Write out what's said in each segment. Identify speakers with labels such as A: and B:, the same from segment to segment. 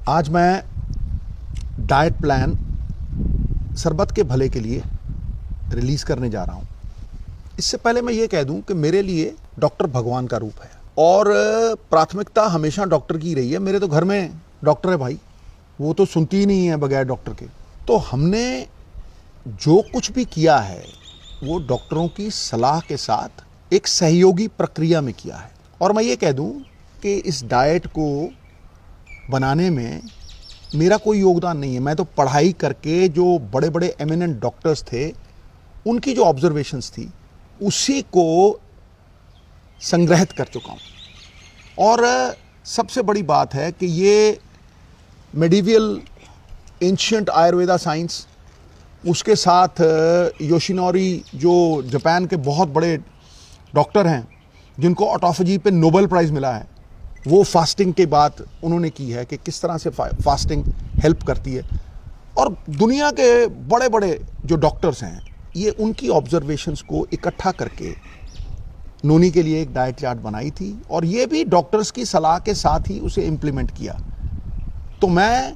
A: आज मैं diet plan सरबत के भले के लिए रिलीज़ करने जा रहा हूँ। इससे पहले मैं ये कह दूं कि मेरे लिए डॉक्टर भगवान का रूप है और प्राथमिकता हमेशा डॉक्टर की रही है। मेरे तो घर में डॉक्टर है भाई, वो तो सुनती ही नहीं है बगैर डॉक्टर के। तो हमने जो कुछ भी किया है वो डॉक्टरों की सलाह के साथ एक सहयोगी प्रक्रिया में किया है। और मैं ये कह दूं कि इस डाइट को बनाने में मेरा कोई योगदान नहीं है। मैं तो पढ़ाई करके जो बड़े बड़े एमिनेंट डॉक्टर्स थे उनकी जो ऑब्जर्वेशंस थी उसी को संग्रहित कर चुका हूँ। और सबसे बड़ी बात है कि ये मेडिवियल एंशिएंट आयुर्वेदा साइंस, उसके साथ योशिनोरी जो जापान के बहुत बड़े डॉक्टर हैं जिनको ऑटोफेजी पे नोबेल प्राइज़ मिला है, वो फास्टिंग के बात उन्होंने की है कि किस तरह से फास्टिंग हेल्प करती है। और दुनिया के बड़े बड़े जो डॉक्टर्स हैं ये उनकी ऑब्जर्वेशंस को इकट्ठा करके नोनी के लिए एक डाइट चार्ट बनाई थी और ये भी डॉक्टर्स की सलाह के साथ ही उसे इम्प्लीमेंट किया। तो मैं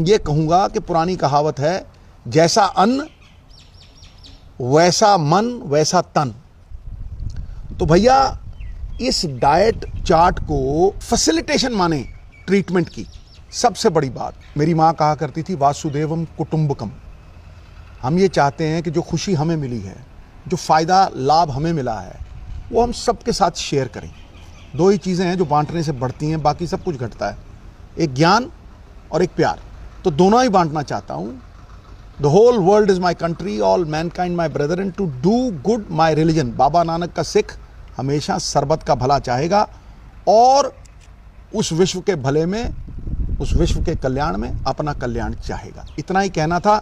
A: ये कहूँगा कि पुरानी कहावत है, जैसा अन्न वैसा मन वैसा तन। तो भैया इस डाइट चार्ट को फैसिलिटेशन माने ट्रीटमेंट की। सबसे बड़ी बात, मेरी माँ कहा करती थी वासुदेवम कुटुंबकम। हम ये चाहते हैं कि जो खुशी हमें मिली है, जो फ़ायदा लाभ हमें मिला है, वो हम सबके साथ शेयर करें। दो ही चीज़ें हैं जो बांटने से बढ़ती हैं, बाकी सब कुछ घटता है, एक ज्ञान और एक प्यार। तो दोनों ही बांटना चाहता हूँ। The whole world is my country, all mankind my brother, and to do good my religion. Baba Nanak का सिख हमेशा सरबत का भला चाहेगा और उस विश्व के भले में, उस विश्व के कल्याण में अपना कल्याण चाहेगा। इतना ही कहना था।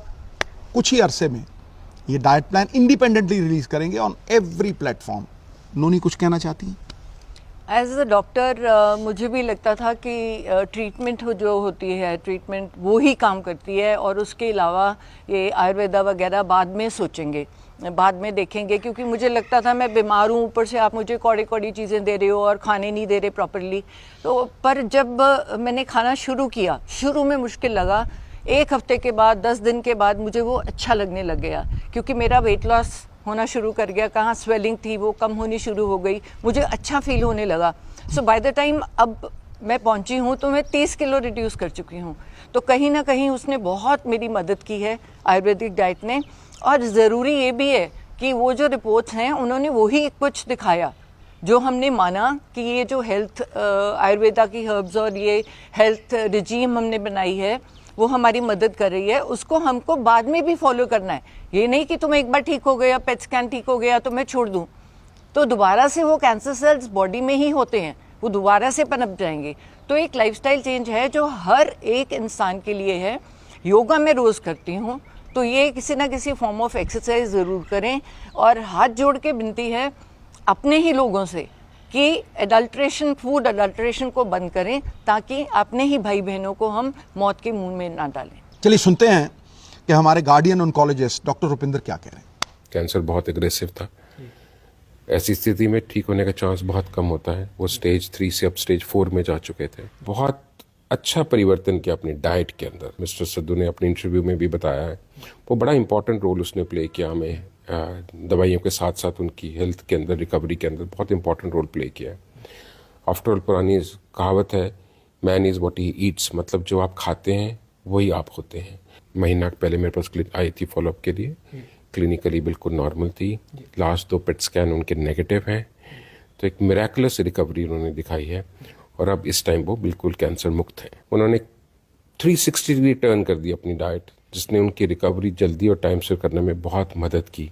A: कुछ ही अरसे में ये डाइट प्लान इंडिपेंडेंटली रिलीज करेंगे ऑन एवरी प्लेटफॉर्म। नोनी कुछ कहना चाहती हैं?
B: एज अ डॉक्टर मुझे भी लगता था कि ट्रीटमेंट जो होती है, ट्रीटमेंट वो ही काम करती है और उसके अलावा ये आयुर्वेदा वगैरह बाद में सोचेंगे, बाद में देखेंगे। क्योंकि मुझे लगता था मैं बीमार हूँ, ऊपर से आप मुझे कौड़ी कौड़ी चीज़ें दे रहे हो और खाने नहीं दे रहे प्रॉपरली। तो पर जब मैंने खाना शुरू किया, शुरू में मुश्किल लगा, एक हफ्ते के बाद, 10 दिन के बाद मुझे वो अच्छा लगने लग गया क्योंकि मेरा वेट लॉस होना शुरू कर गया। कहाँ स्वेलिंग थी वो कम होनी शुरू हो गई, मुझे अच्छा फील होने लगा। सो बाय द टाइम अब मैं पहुंची हूँ तो मैं 30 किलो रिड्यूस कर चुकी हूँ। तो कहीं ना कहीं उसने बहुत मेरी मदद की है आयुर्वेदिक डाइट ने। और ज़रूरी ये भी है कि वो जो रिपोर्ट्स हैं उन्होंने वही कुछ दिखाया जो हमने माना कि ये जो हेल्थ आयुर्वेदा की हर्ब्स और ये हेल्थ रिजीम हमने बनाई है वो हमारी मदद कर रही है, उसको हमको बाद में भी फॉलो करना है। ये नहीं कि तुम एक बार ठीक हो गया, पेट स्कैन ठीक हो गया तो मैं छोड़ दूं, तो दोबारा से वो कैंसर सेल्स बॉडी में ही होते हैं, वो दोबारा से पनप जाएंगे। तो एक लाइफस्टाइल चेंज है जो हर एक इंसान के लिए है। योगा मैं रोज़ करती हूँ, तो ये किसी ना किसी फॉर्म ऑफ एक्सरसाइज ज़रूर करें। और हाथ जोड़ के विनती है अपने ही लोगों से कि एडल्ट्रेशन, फूड एडल्ट्रेशन को बंद करें ताकि अपने ही भाई बहनों को हम मौत के मुंह में ना डालें।
A: चलिए सुनते हैं कि हमारे गार्डियन ऑन्कोलॉजिस्ट डॉक्टर रुपिंदर क्या कह रहे हैं।
C: कैंसर बहुत एग्रेसिव था। ऐसी स्थिति में ठीक होने का चांस बहुत कम होता है। वो स्टेज 3 से अब स्टेज 4 में जा चुके थे। बहुत अच्छा परिवर्तन किया अपनी डाइट के अंदर। मिस्टर सिद्धू ने अपने इंटरव्यू में भी बताया है, वो बड़ा इंपॉर्टेंट रोल उसने प्ले किया हमें दवाइयों के साथ साथ उनकी हेल्थ के अंदर, रिकवरी के अंदर बहुत इंपॉर्टेंट रोल प्ले किया है। आफ्टर ऑल पुरानी कहावत है, man is what he eats, मतलब जो आप खाते हैं वही आप होते हैं। महीना पहले मेरे पास आई थी फॉलोअप के लिए, क्लिनिकली बिल्कुल नॉर्मल थी। लास्ट 2 पेट स्कैन उनके नेगेटिव हैं, तो एक मिरेकुलस रिकवरी उन्होंने दिखाई है और अब इस टाइम वो बिल्कुल कैंसर मुक्त है। उन्होंने 360 डिग्री टर्न कर दी अपनी डाइट, जिसने उनकी रिकवरी जल्दी और टाइम से करने में बहुत मदद की।